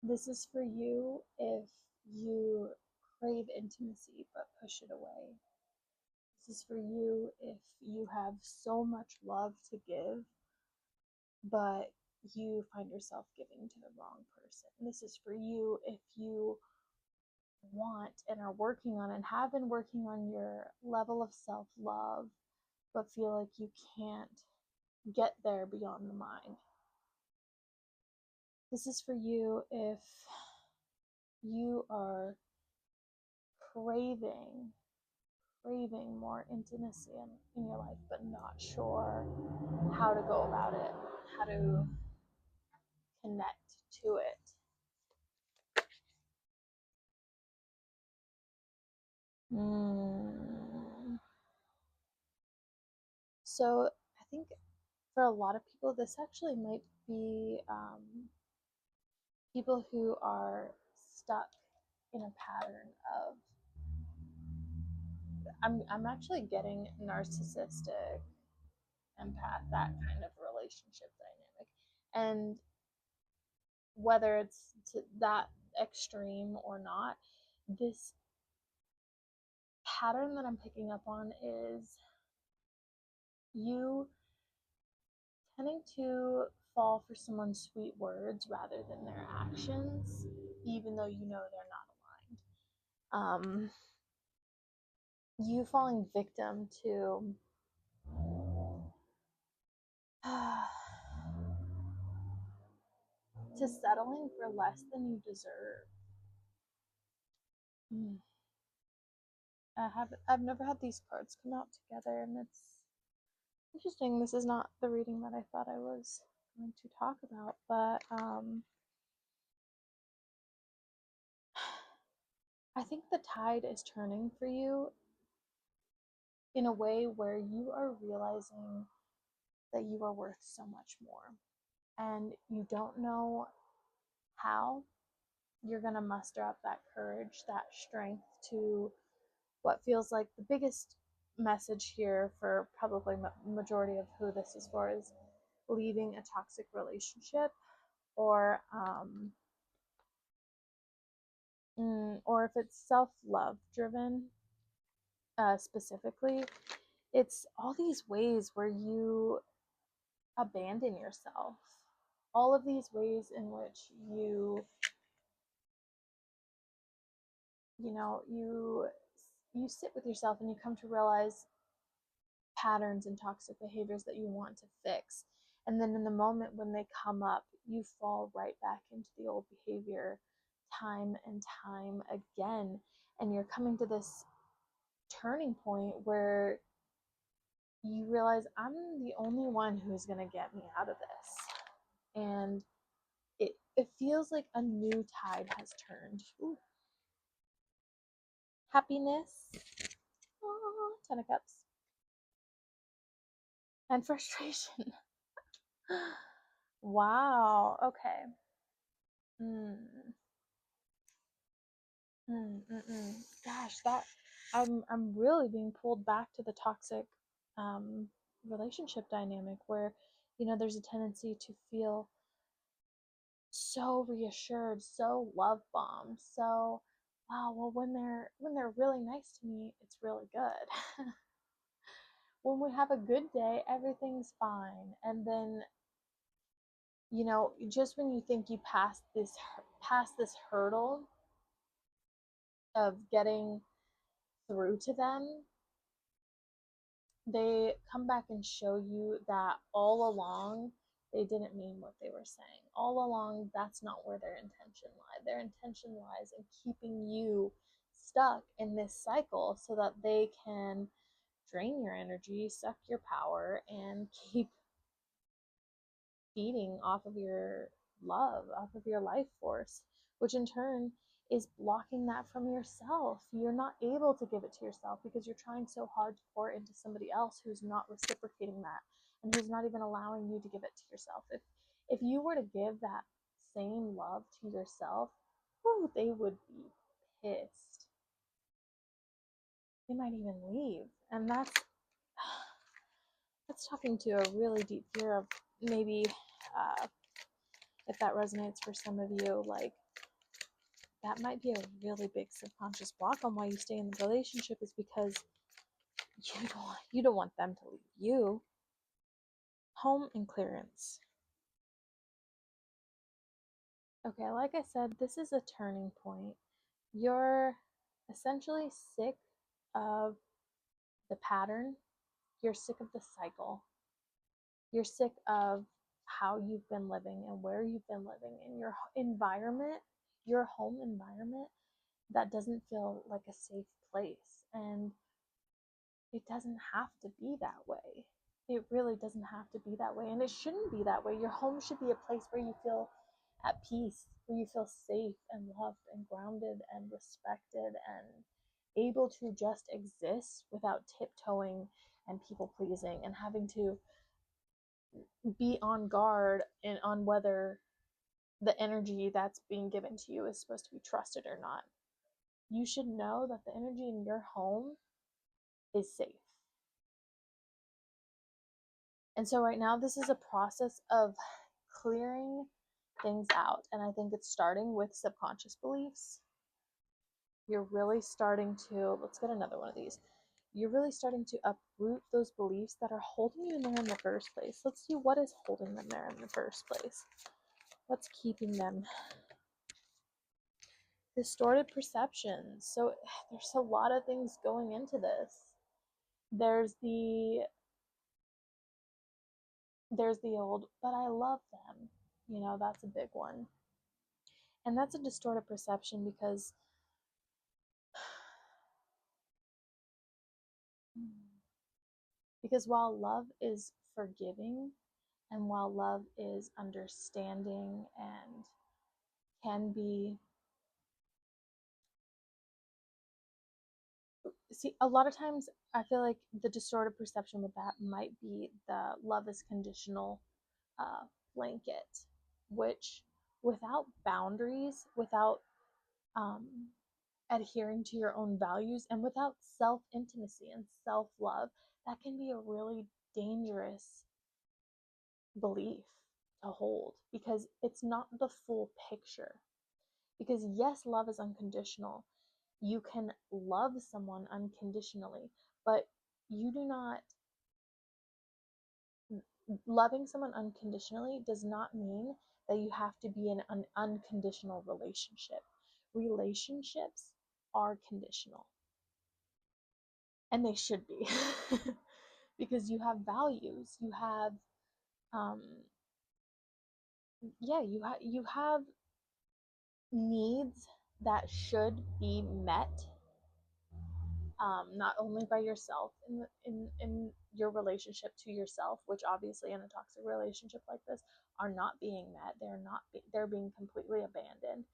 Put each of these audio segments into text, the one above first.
This is for you if you crave intimacy but push it away. This is for you if you have so much love to give, but you find yourself giving to the wrong person. This is for you if you want and are working on and have been working on your level of self love, but feel like you can't get there beyond the mind. This is for you if you are craving more intimacy in your life, but not sure how to go about it, how to connect to it. So I think for a lot of people, this actually might be people who are stuck in a pattern of I'm actually getting narcissistic, empath, that kind of relationship dynamic. And whether it's to that extreme or not, this pattern that I'm picking up on is you tending to fall for someone's sweet words rather than their actions, even though you know they're not aligned. You falling victim to to settling for less than you deserve. I've never had these cards come out together, and it's interesting. This is not the reading that I thought I was going to talk about, but I think the tide is turning for you in a way where you are realizing that you are worth so much more, and you don't know how you're going to muster up that courage, that strength to what feels like the biggest message here for probably majority of who this is for is leaving a toxic relationship, or or if it's self-love driven, specifically, it's all these ways where you abandon yourself, all of these ways in which you sit with yourself and you come to realize patterns and toxic behaviors that you want to fix. And then in the moment when they come up, you fall right back into the old behavior time and time again. And you're coming to this turning point where you realize I'm the only one who's going to get me out of this. And it feels like a new tide has turned. Ooh. Happiness, oh, 10 of Cups, and frustration. Wow. Okay. Mm. Gosh, that I'm really being pulled back to the toxic um, relationship dynamic where there's a tendency to feel so reassured, so love bombed, so wow. Well, when they're really nice to me, it's really good. When we have a good day, everything's fine, and then just when you think you passed this hurdle of getting through to them, they come back and show you that all along they didn't mean what they were saying. All along, that's not where their intention lied. Their intention lies in keeping you stuck in this cycle so that they can drain your energy, suck your power, and keep feeding off of your love, off of your life force, which in turn is blocking that from yourself. You're not able to give it to yourself because you're trying so hard to pour into somebody else who's not reciprocating that and who's not even allowing you to give it to yourself. If you were to give that same love to yourself, whew, they would be pissed. They might even leave. And that's talking to a really deep fear of maybe uh, if that resonates for some of you, like that might be a really big subconscious block on why you stay in the relationship, is because you don't want them to leave you. Home and clearance. Okay, like I said, this is a turning point. You're essentially sick of the pattern. You're sick of the cycle. You're sick of how you've been living and where you've been living in your environment, your home environment that doesn't feel like a safe place. And it doesn't have to be that way. It really doesn't have to be that way. And it shouldn't be that way. Your home should be a place where you feel at peace, where you feel safe and loved and grounded and respected and able to just exist without tiptoeing and people pleasing and having to be on guard and on whether the energy that's being given to you is supposed to be trusted or not. You should know that the energy in your home is safe. And so right now, this is a process of clearing things out. And I think it's starting with subconscious beliefs. You're really starting to, let's get another one of these. You're really starting to uproot those beliefs that are holding you in there in the first place. Let's see what is holding them there in the first place. What's keeping them? Distorted perceptions. So there's a lot of things going into this. There's the old, but I love them. You know, that's a big one. And that's a distorted perception because while love is forgiving and while love is understanding and can be, see, a lot of times I feel like the distorted perception with that might be the love is conditional blanket, which without boundaries, without um, adhering to your own values, and without self intimacy and self love, that can be a really dangerous belief to hold because it's not the full picture. Because, yes, love is unconditional. You can love someone unconditionally, but you do not, loving someone unconditionally does not mean that you have to be in an unconditional relationship. Relationships are conditional, and they should be because you have values, you have you have needs that should be met, not only by yourself in your relationship to yourself, which obviously in a toxic relationship like this are not being met. They're being completely abandoned.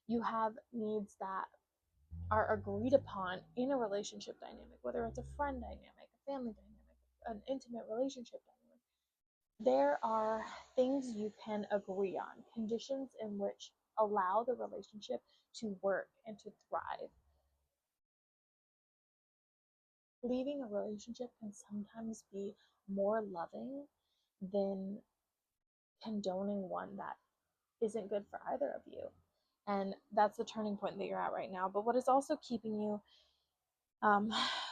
You have needs that are agreed upon in a relationship dynamic, whether it's a friend dynamic, a family dynamic, an intimate relationship dynamic. There are things you can agree on, conditions in which allow the relationship to work and to thrive. Leaving a relationship can sometimes be more loving than condoning one that isn't good for either of you. And that's the turning point that you're at right now. But what is also keeping you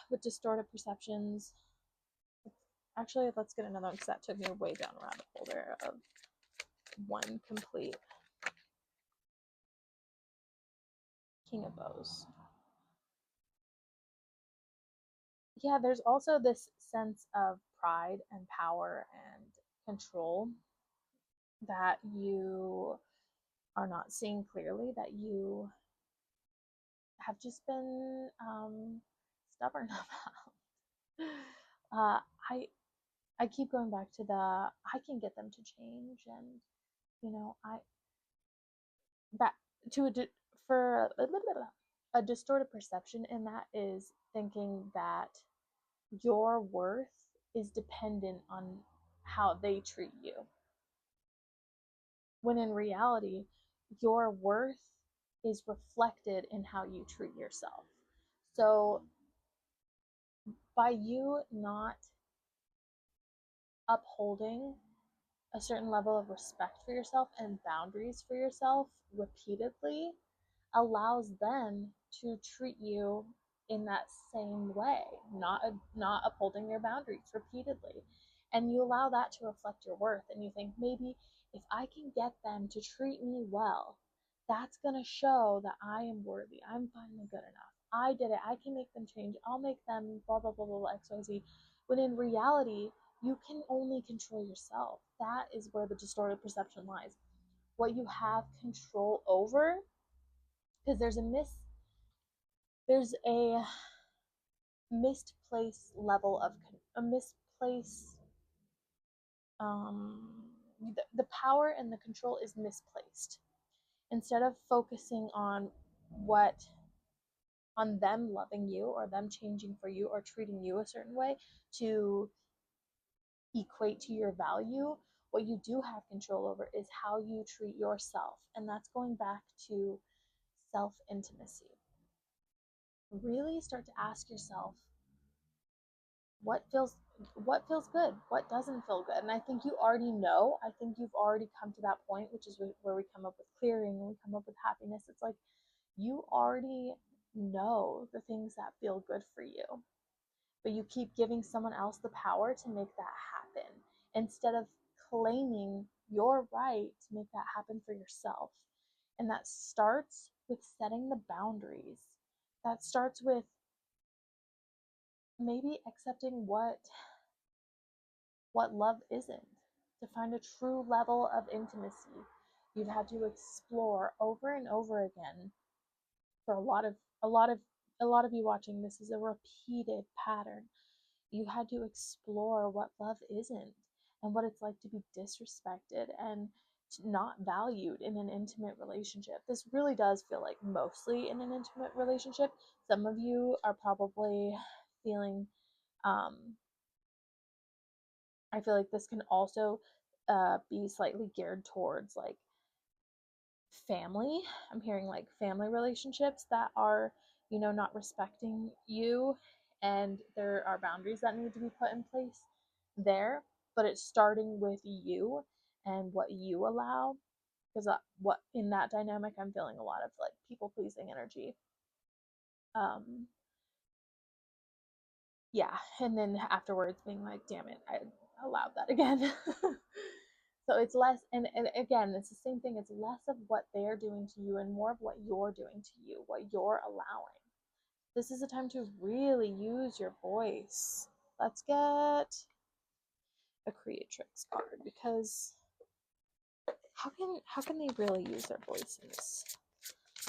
with distorted perceptions? Actually, let's get another one because that took me way down a rabbit hole there of one complete. King of Bows. Yeah, there's also this sense of pride and power and control that you are not seeing clearly, that you have just been stubborn about. uh, I keep going back to the I can get them to change, and you know back to for a distorted perception, and that is thinking that your worth is dependent on how they treat you, when in reality your worth is reflected in how you treat yourself. So by you not upholding a certain level of respect for yourself and boundaries for yourself repeatedly allows them to treat you in that same way, not upholding your boundaries repeatedly. And you allow that to reflect your worth, and you think, maybe if I can get them to treat me well, that's going to show that I am worthy. I'm finally good enough. I did it. I can make them change. I'll make them blah blah blah blah, blah XYZ. When in reality, you can only control yourself. That is where the distorted perception lies. What you have control over, because there's a misplaced level of a misplaced um the power and the control is misplaced. Instead of focusing what on them loving you or them changing for you or treating you a certain way to equate to your value, what you do have control over is how you treat yourself. And that's going back to self intimacy. Really start to ask yourself what feels good, what doesn't feel good. And I think you already know. I think you've already come to that point, which is where we come up with clearing and we come up with happiness. It's like you already know the things that feel good for you, but you keep giving someone else the power to make that happen instead of claiming your right to make that happen for yourself. And that starts with setting the boundaries. That starts with maybe accepting what love isn't. To find a true level of intimacy, you've had to explore over and over again. For a lot of you watching, this is a repeated pattern. You had to explore what love isn't and what it's like to be disrespected and not valued in an intimate relationship. This really does feel like mostly in an intimate relationship. Some of you are probably feeling I feel like this can also be slightly geared towards like family. I'm hearing like family relationships that are, not respecting you, and there are boundaries that need to be put in place there. But it's starting with you and what you allow. Because what in that dynamic, I'm feeling a lot of like people pleasing energy. Um, yeah, and then afterwards being like, damn it, I allowed that again. So it's less, and again, it's the same thing. It's less of what they're doing to you and more of what you're doing to you, what you're allowing. This is a time to really use your voice. Let's get a creatrix card, because how can they really use their voice in this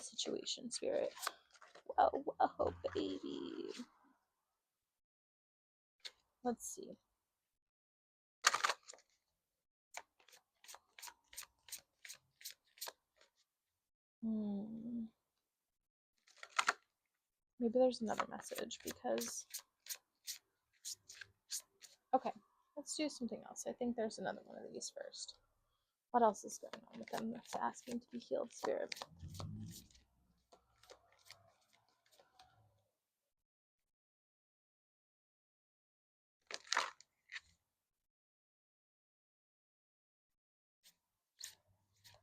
situation, Spirit? Whoa, whoa, baby. Let's see. Maybe there's another message, because okay, let's do something else. I think there's another one of these first. What else is going on with them that's asking to be healed, Spirit?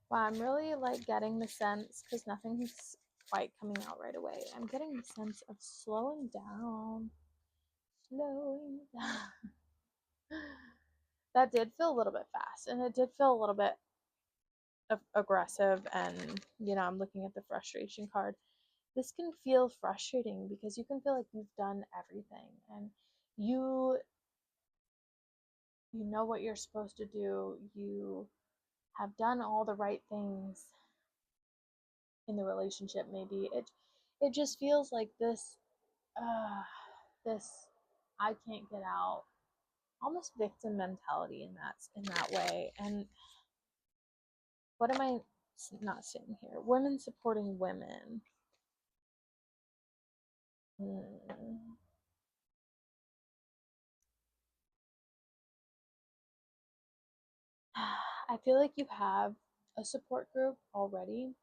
Wow, I'm really like getting the sense, because nothing's quite coming out right away. I'm getting the sense of slowing down. Slowing down. That did feel a little bit fast, and it did feel a little bit aggressive, and I'm looking at the frustration card. This can feel frustrating because you can feel like you've done everything, and you know what you're supposed to do. You have done all the right things in the relationship. Maybe it just feels like this I can't get out, almost victim mentality in that way. And what am I not seeing here? Women supporting women. I feel like you have a support group already,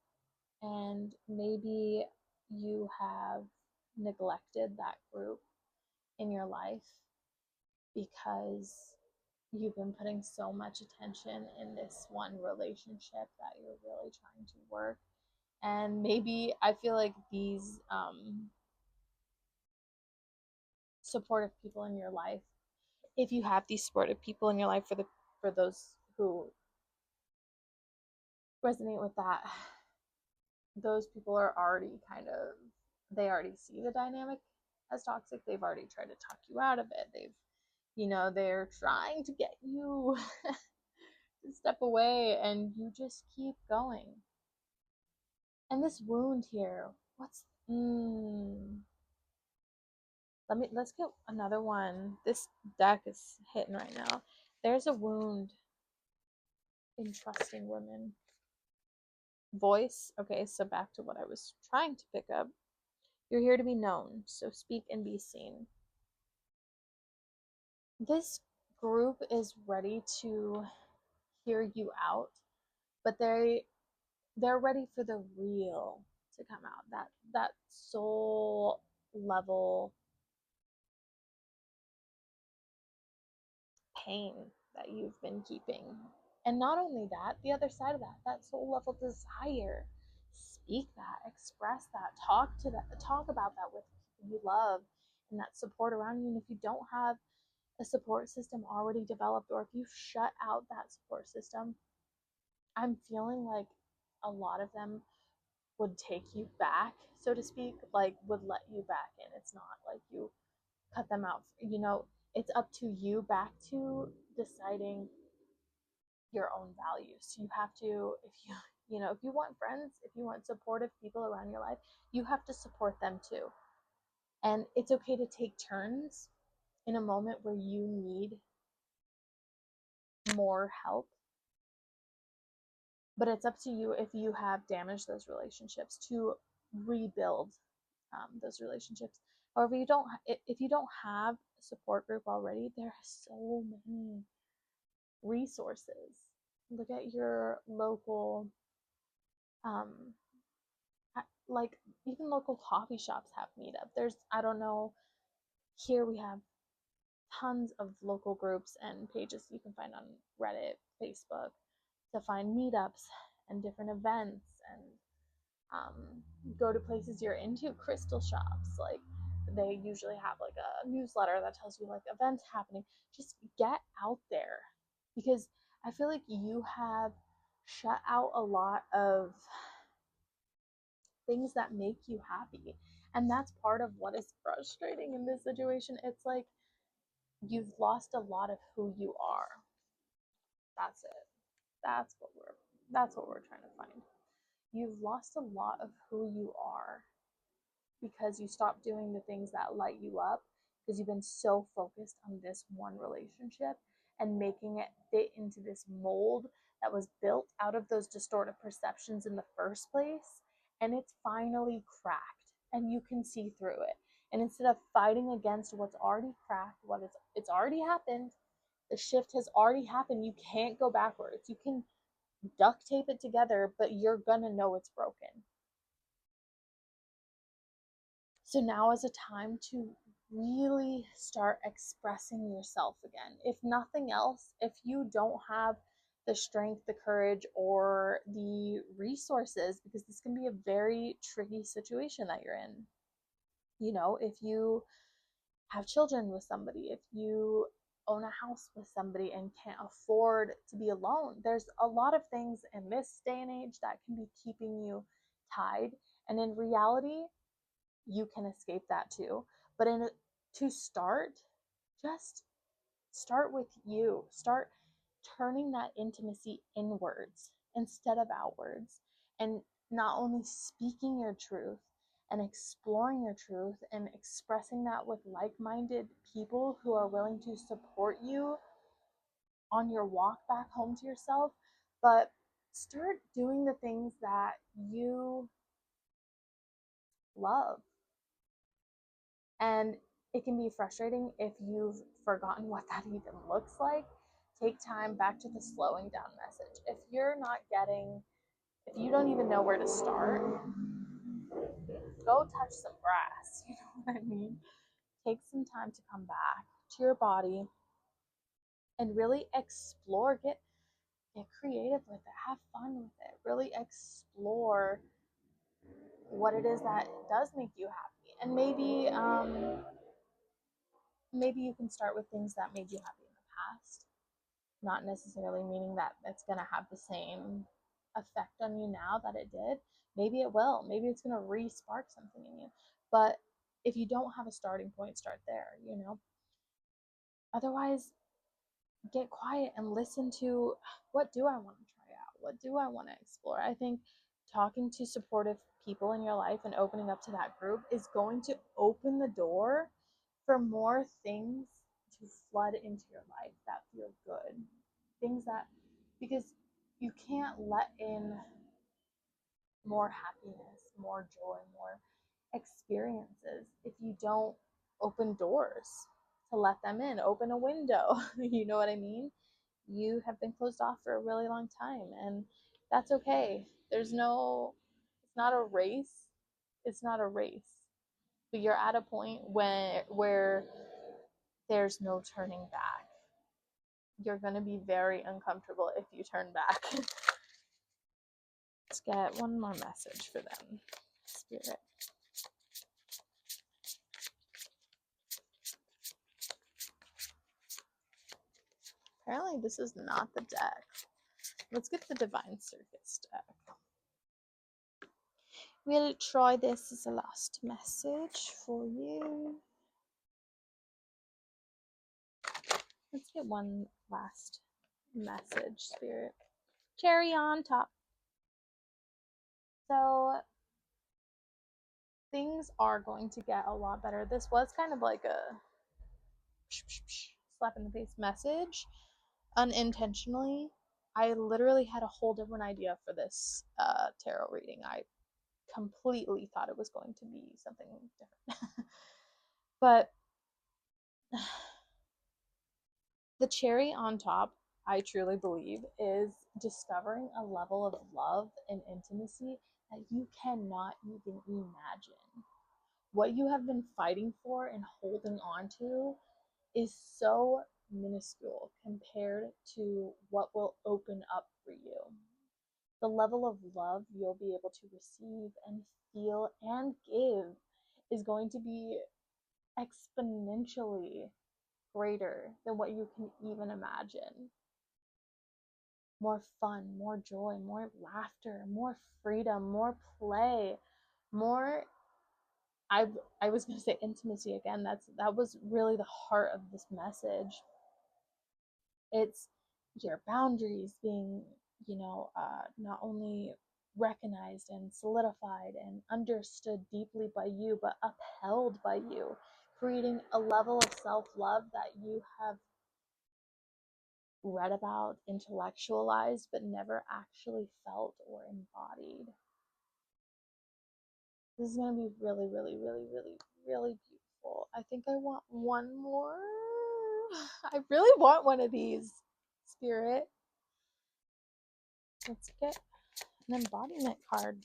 and maybe you have neglected that group in your life because you've been putting so much attention in this one relationship that you're really trying to work. And maybe I feel like these supportive people in your life, if you have these supportive people in your life, for those who resonate with that, those people are already kind of, they already see the dynamic as toxic. They've already tried to talk you out of it. They're trying to get you to step away, and you just keep going. And this wound here, let's get another one. This deck is hitting right now. There's a wound in trusting women. Voice. Okay, so back to what I was trying to pick up. You're here to be known, so speak and be seen. This group is ready to hear you out, but they're ready for the real to come out. That soul level pain that you've been keeping. And not only that, the other side of that soul level desire. Speak that, express that, talk about that with people you love and that support around you. And if you don't have a support system already developed, or if you've shut out that support system, I'm feeling like a lot of them would take you back, so to speak, like would let you back in. It's not like you cut them out. It's up to you back to deciding your own values. You have to, if you want friends, if you want supportive people around your life, you have to support them too. And it's okay to take turns in a moment where you need more help. But it's up to you, if you have damaged those relationships, to rebuild those relationships. However, if you don't have a support group already, there are so many resources. Look at your local, like even local coffee shops have meetup. I don't know, here we have tons of local groups and pages you can find on Reddit, Facebook, to find meetups and different events, and go to places you're into. Crystal shops, like they usually have like a newsletter that tells you like events happening. Just get out there, because I feel like you have shut out a lot of things that make you happy, and that's part of what is frustrating in this situation. It's like you've lost a lot of who you are. That's it. That's what we're trying to find. You've lost a lot of who you are because you stopped doing the things that light you up, because you've been so focused on this one relationship and making it fit into this mold that was built out of those distorted perceptions in the first place. And it's finally cracked, and you can see through it. And instead of fighting against what's already cracked, it's already happened, the shift has already happened. You can't go backwards. You can duct tape it together, but you're gonna know it's broken. So now is a time to really start expressing yourself again. If nothing else, if you don't have the strength, the courage, or the resources, because this can be a very tricky situation that you're in. If you have children with somebody, if you own a house with somebody and can't afford to be alone, there's a lot of things in this day and age that can be keeping you tied. And in reality, you can escape that too. But to start, just start with you. Start turning that intimacy inwards instead of outwards, and not only speaking your truth and exploring your truth and expressing that with like-minded people who are willing to support you on your walk back home to yourself, but start doing the things that you love. And it can be frustrating if you've forgotten what that even looks like. Take time back to the slowing down message. If you don't even know where to start, go touch some grass. You know what I mean? Take some time to come back to your body and really explore, get creative with it, have fun with it, really explore what it is that does make you happy. And maybe you can start with things that made you happy in the past, not necessarily meaning that it's going to have the same effect on you now that it did. Maybe it will. Maybe it's going to re-spark something in you. But if you don't have a starting point, start there, you know? Otherwise, get quiet and listen to, what do I want to try out? What do I want to explore? I think talking to supportive people in your life and opening up to that group is going to open the door for more things to flood into your life that feel good. Things that, because you can't let in more happiness, more joy, more experiences if you don't open doors to let them in, open a window. You know what I mean? You have been closed off for a really long time, and that's okay. It's not a race. It's not a race. But you're at a point where there's no turning back. You're going to be very uncomfortable if you turn back. Let's get one more message for them, Spirit. Apparently this is not the deck. Let's get the Divine Circus deck. We'll try this as a last message for you. Let's get one last message, Spirit. Cherry on top. So things are going to get a lot better. This was kind of like a slap in the face message, unintentionally. I literally had a whole different idea for this tarot reading. I completely thought it was going to be something different. But the cherry on top, I truly believe, is discovering a level of love and intimacy that you cannot even imagine. What you have been fighting for and holding on to is so minuscule compared to what will open up for you. The level of love you'll be able to receive and feel and give is going to be exponentially greater than what you can even imagine. More fun, more joy, more laughter, more freedom, more play, more I was going to say intimacy again. That was really the heart of this message. It's your boundaries being, not only recognized and solidified and understood deeply by you, but upheld by you, creating a level of self-love that you have read about, intellectualized, but never actually felt or embodied. This is going to be really, really, really, really, really beautiful. I think I want one more. I really want one of these, Spirit. Let's get an embodiment card.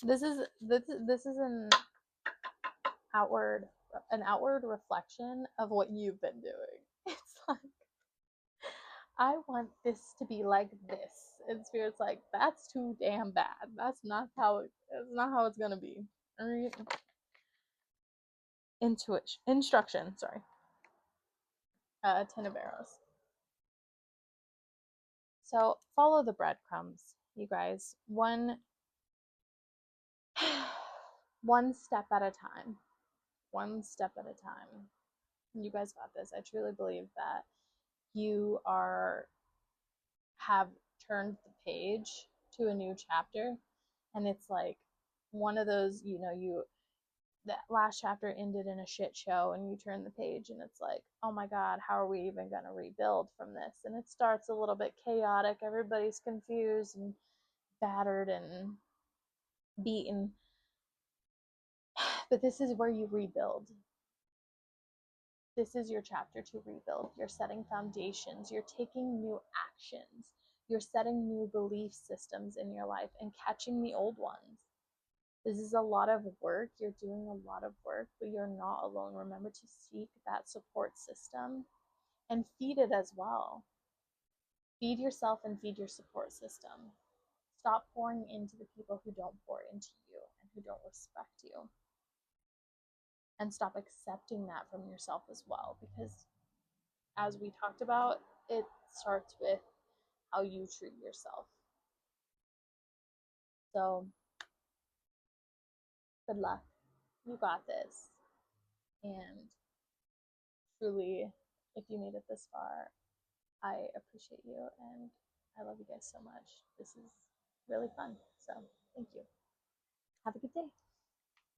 This is outward an outward reflection of what you've been doing. It's like, I want this to be like this, and Spirit's like, that's too damn bad. That's not how it's gonna be. All right. Instruction. Sorry. Ten of Arrows. So follow the breadcrumbs, you guys. One step at a time. One step at a time. You guys got this. I truly believe that you have turned the page to a new chapter, and it's like one of those, that last chapter ended in a shit show, and you turn the page and it's like, oh my god, how are we even going to rebuild from this? And it starts a little bit chaotic, everybody's confused and battered and beaten, but this is where you rebuild. This is your chapter to rebuild. You're setting foundations, you're taking new actions, you're setting new belief systems in your life and catching the old ones. This is a lot of work. You're doing a lot of work, but you're not alone. Remember to seek that support system and feed it as well. Feed yourself and feed your support system. Stop pouring into the people who don't pour into you and who don't respect you. And stop accepting that from yourself as well, because as we talked about, it starts with how you treat yourself. So, good luck. You got this. And truly, if you made it this far, I appreciate you and I love you guys so much. This is really fun. So, thank you. Have a good day.